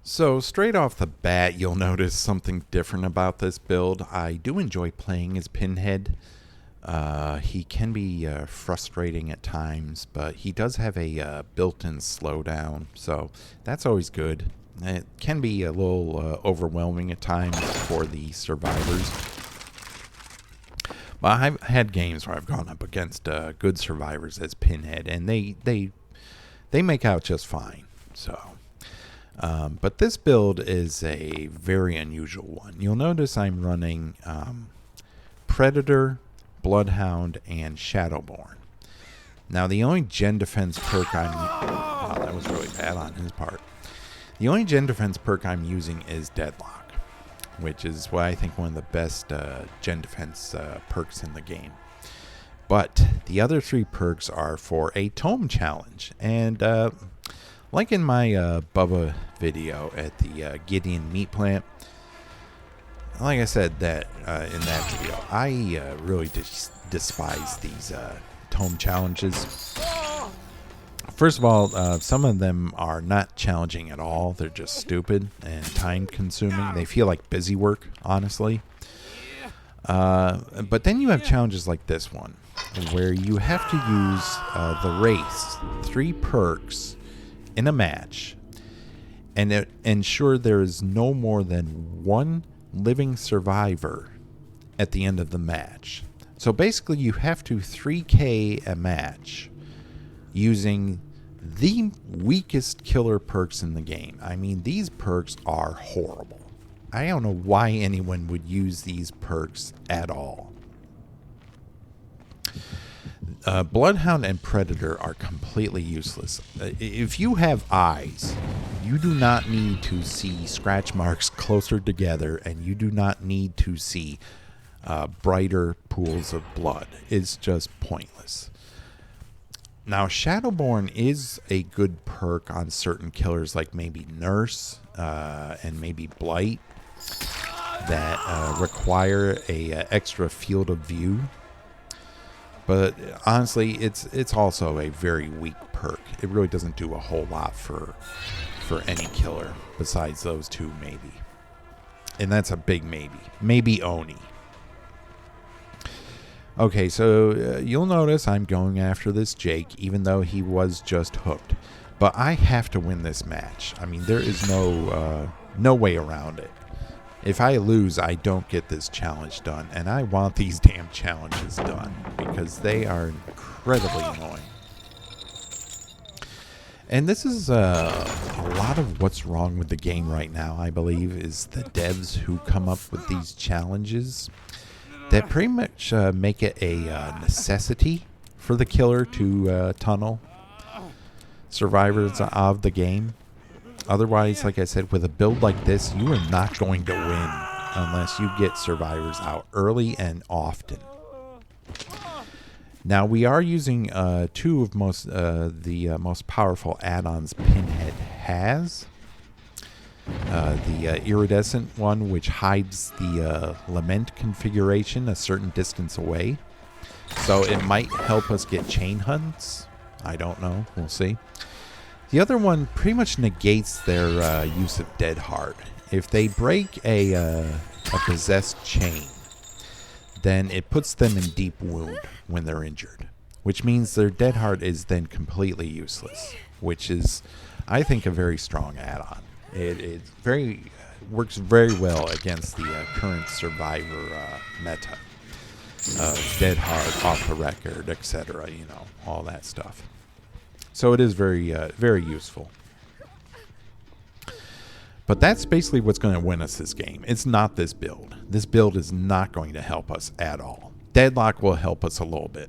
So straight off the bat, you'll notice something different about this build. I do enjoy playing as Pinhead. He can be frustrating at times, but he does have a built-in slowdown, so that's always good. It can be a little overwhelming at times for the survivors. But I've had games where I've gone up against good survivors as Pinhead, and they make out just fine. So. But this build is a very unusual one. You'll notice I'm running Predator, Bloodhound, and Shadowborn. Now, the only gen defense perk wow, that was really bad on his part. The only gen defense perk I'm using is Deadlock, which is what I think one of the best gen defense perks in the game. But the other three perks are for a tome challenge, and like in my Bubba video at the Gideon meat plant, like I said that in that video, I really despise these tome challenges. First of all, some of them are not challenging at all. They're just stupid and time consuming. They feel like busy work, honestly. But then you have challenges like this one, where you have to use the race, 3 perks, in a match, and ensure there is no more than 1 living survivor at the end of the match. So basically you have to 3K a match using the weakest killer perks in the game. I mean, these perks are horrible. I don't know why anyone would use these perks at all. Bloodhound and Predator are completely useless. If you have eyes, you do not need to see scratch marks closer together, and you do not need to see brighter pools of blood. It's just pointless. Now, Shadowborn is a good perk on certain killers, like maybe Nurse and maybe Blight, that require a extra field of view. But honestly, it's also a very weak perk. It really doesn't do a whole lot for any killer besides those 2 maybe. And that's a big maybe. Maybe Oni. Okay, so you'll notice I'm going after this Jake, even though he was just hooked. But I have to win this match. I mean, there is no way around it. If I lose, I don't get this challenge done, and I want these damn challenges done because they are incredibly annoying. And this is a lot of what's wrong with the game right now, I believe, is the devs who come up with these challenges that pretty much make it a necessity for the killer to tunnel survivors of the game. Otherwise, like I said, with a build like this, you are not going to win unless you get survivors out early and often. Now, we are using 2 of the most powerful add-ons Pinhead has. The iridescent one, which hides the lament configuration a certain distance away. So it might help us get chain hunts. I don't know. We'll see. The other one pretty much negates their use of Dead Hard. If they break a possessed chain, then it puts them in deep wound when they're injured, which means their Dead Hard is then completely useless, which is, I think, a very strong add-on. It works very well against the current survivor meta. Dead Hard, off the record, etc. You know, all that stuff. So it is very, very useful. But that's basically what's going to win us this game. It's not this build. This build is not going to help us at all. Deadlock will help us a little bit.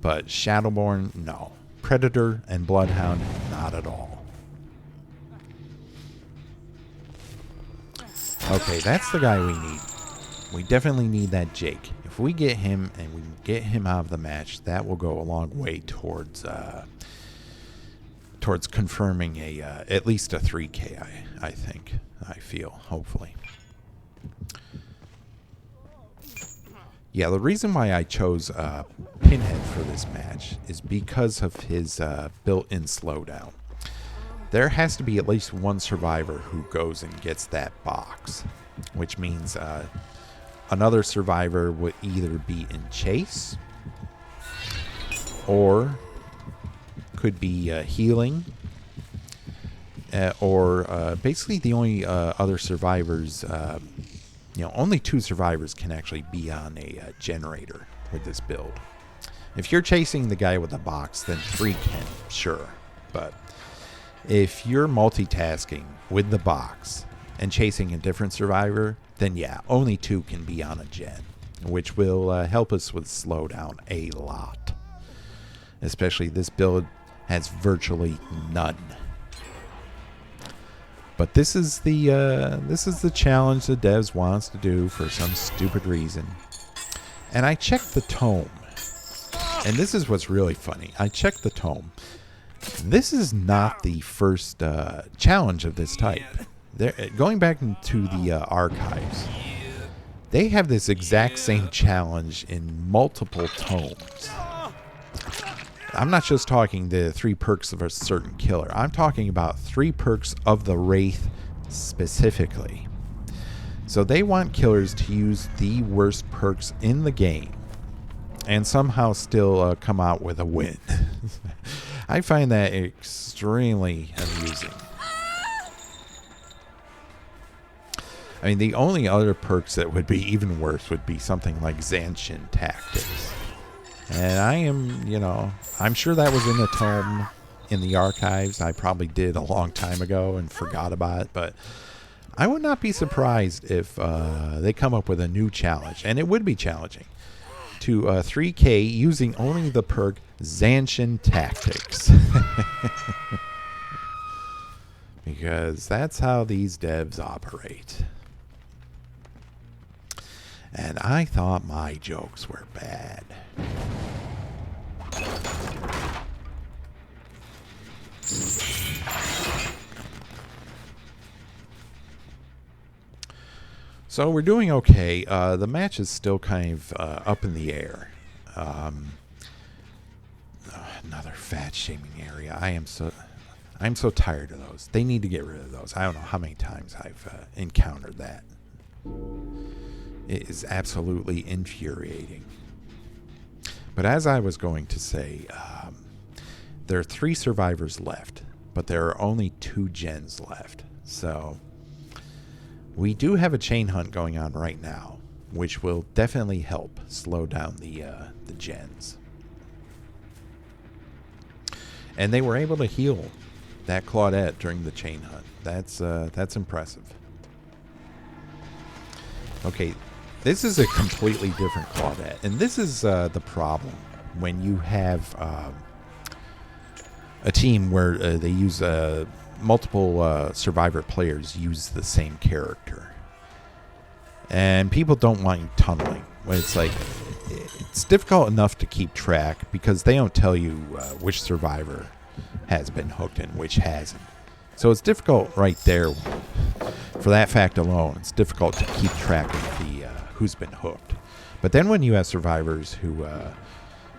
But Shadowborn, no. Predator and Bloodhound, not at all. Okay, that's the guy we need. We definitely need that Jake. If we get him and we get him out of the match, that will go a long way towards confirming at least a 3K, I think. I feel, hopefully. Yeah, the reason why I chose Pinhead for this match is because of his built-in slowdown. there has to be at least one survivor who goes and gets that box, which means another survivor would either be in chase or could be healing, or basically the only other survivors, only 2 survivors can actually be on a generator with this build. If you're chasing the guy with the box, then 3 can, sure. But if you're multitasking with the box and chasing a different survivor, then yeah, only 2 can be on a gen, which will help us with slowdown a lot. Especially this build has virtually none. But this is the challenge the devs wants to do for some stupid reason. And I checked the tome. And this is what's really funny. I checked the tome. This is not the first challenge of this type. Going back into the archives, they have this exact same challenge in multiple tomes. I'm not just talking the 3 perks of a certain killer. I'm talking about 3 perks of the Wraith specifically. So they want killers to use the worst perks in the game and somehow still come out with a win. I find that extremely amusing. I mean, the only other perks that would be even worse would be something like Zanshin Tactics. And I'm sure that was in a tome in the archives. I probably did a long time ago and forgot about it. But I would not be surprised if they come up with a new challenge. And it would be challenging. To 3K using only the perk Zanshin Tactics. Because that's how these devs operate. And I thought my jokes were bad. So we're doing okay. The match is still kind of up in the air. Another fat shaming area. I'm so tired of those. They need to get rid of those. I don't know how many times I've encountered that. It is absolutely infuriating. But as I was going to say, there are 3 survivors left, but there are only 2 gens left. So we do have a chain hunt going on right now, which will definitely help slow down the gens. And they were able to heal that Claudette during the chain hunt. That's impressive. Okay, this is a completely different Claudette, and this is the problem when you have a team where they use multiple survivor players use the same character, and people don't want you tunneling. It's like it's difficult enough to keep track because they don't tell you which survivor has been hooked and which hasn't. So it's difficult right there. For that fact alone, it's difficult to keep track of the who's been hooked. But then when you have survivors who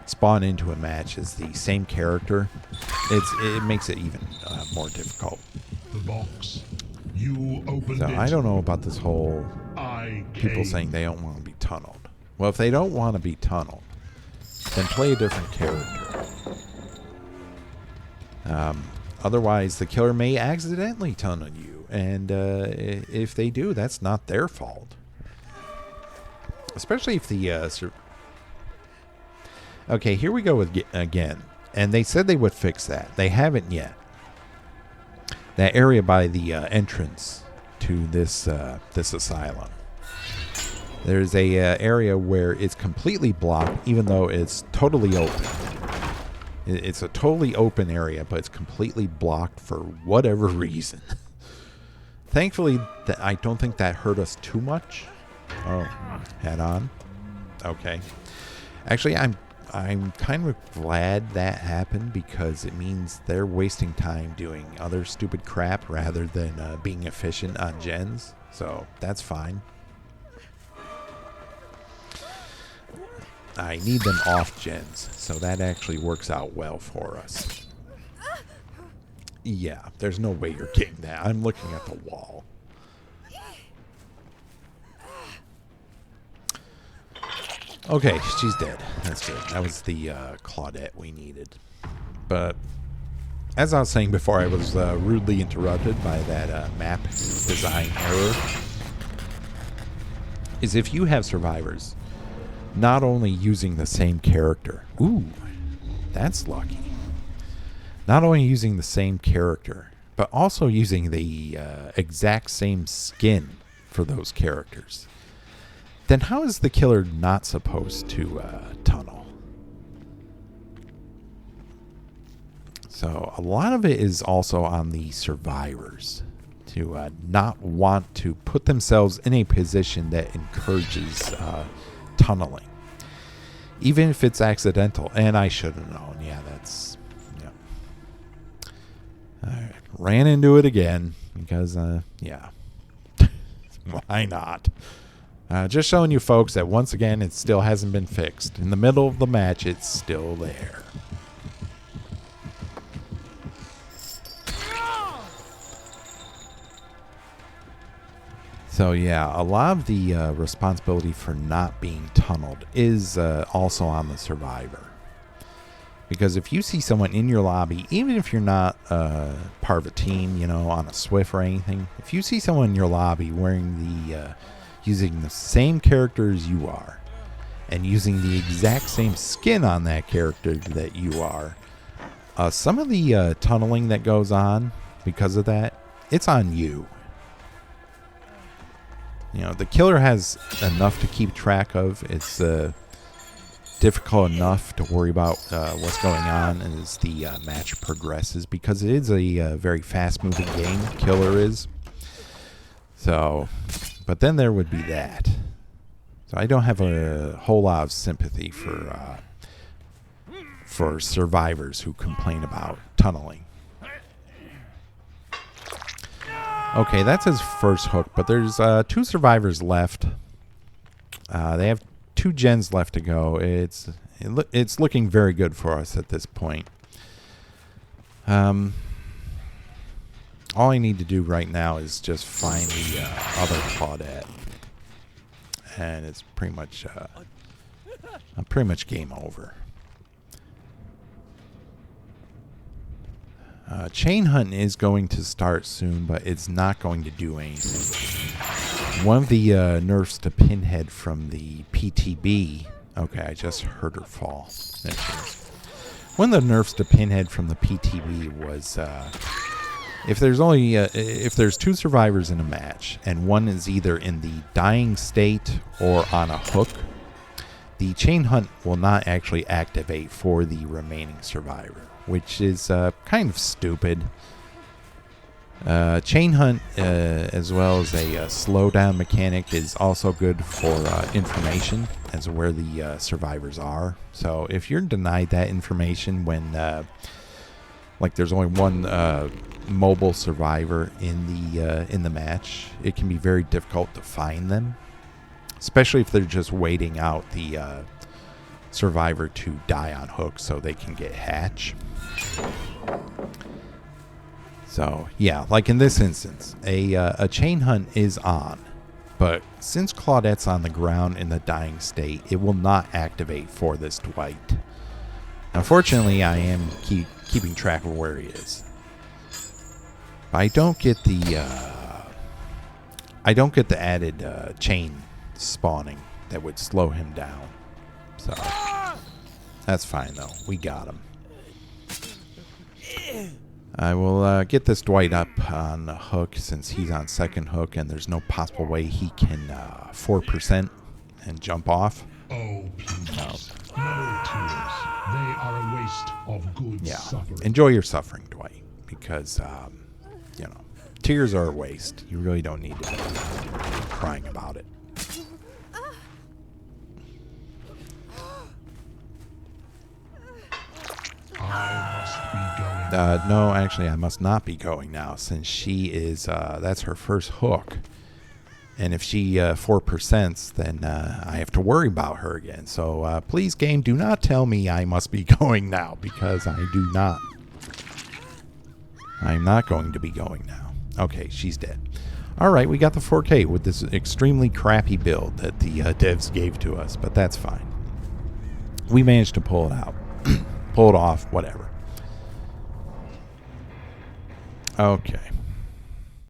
spawn into a match as the same character, it makes it even more difficult. The box. You opened so it. I don't know about this whole people saying they don't want to be tunneled. Well, if they don't want to be tunneled, then play a different character. Otherwise, the killer may accidentally tunnel you, and if they do, that's not their fault. Especially if the okay, here we go with again, and they said they would fix that. They haven't yet. That area by the entrance to this this asylum. There's a area where it's completely blocked, even though it's totally open. It's a totally open area, but it's completely blocked for whatever reason. Thankfully, I don't think that hurt us too much. Oh, head on. Okay. Actually, I'm kind of glad that happened because it means they're wasting time doing other stupid crap rather than being efficient on gens. So that's fine. I need them off gens, so that actually works out well for us. Yeah, there's no way you're getting that. I'm looking at the wall. Okay, she's dead. That's good. That was the Claudette we needed. But as I was saying before, I was rudely interrupted by that map design error. Is if you have survivors not only using the same character. Ooh, that's lucky. Not only using the same character, but also using the exact same skin for those characters. Then how is the killer not supposed to tunnel? So a lot of it is also on the survivors to not want to put themselves in a position that encourages tunneling. Even if it's accidental. And I should have known. Yeah, that's... Yeah. Alright. Ran into it again. Because, yeah. Why not? Just showing you folks that once again it still hasn't been fixed. In the middle of the match, it's still there. So yeah, a lot of the responsibility for not being tunneled is also on the survivor. Because if you see someone in your lobby, even if you're not part of a team, you know, on a Swift or anything, if you see someone in your lobby wearing the using the same character as you are, and using the exact same skin on that character that you are, some of the tunneling that goes on because of that, it's on you. You know, the killer has enough to keep track of. It's difficult enough to worry about what's going on as the match progresses, because it is a very fast-moving game. Killer is. So, but then there would be that. So I don't have a whole lot of sympathy for survivors who complain about tunneling. Okay, that's his first hook, but there's 2 survivors left. They have 2 gens left to go. It's looking very good for us at this point. All I need to do right now is just find the other Claudette, and it's pretty much game over. Chain hunting is going to start soon, but it's not going to do anything. One of the nerfs to Pinhead from the PTB... Okay, I just heard her fall. There she is. One of the nerfs to Pinhead from the PTB was... if there's 2 survivors in a match, and one is either in the dying state or on a hook, the chain hunt will not actually activate for the remaining survivor, which is kind of stupid. Chain hunt, as well as a slowdown mechanic, is also good for information as to where the survivors are. So if you're denied that information when, like, there's only one mobile survivor in the match, it can be very difficult to find them, especially if they're just waiting out the survivor to die on hook so they can get hatch. So yeah, like in this instance, a chain hunt is on, but since Claudette's on the ground in the dying state, it will not activate for this Dwight. Unfortunately, I am keeping track of where he is. But I don't get the added chain spawning that would slow him down. So that's fine though. We got him. I will get this Dwight up on the hook since he's on second hook and there's no possible way he can 4% and jump off. Oh, please. No tears. They are a waste of good suffering. Enjoy your suffering, Dwight, because, you know, tears are a waste. You really don't need to be crying about it. I must be going. No, actually, I must not be going now since she is, that's her first hook. And if she 4%, then I have to worry about her again. So please, game, do not tell me I must be going now, because I do not. I'm not going to be going now. Okay, she's dead. All right, we got the 4K with this extremely crappy build that the devs gave to us, but that's fine. We managed to pull it out. Pull it off, whatever. Okay.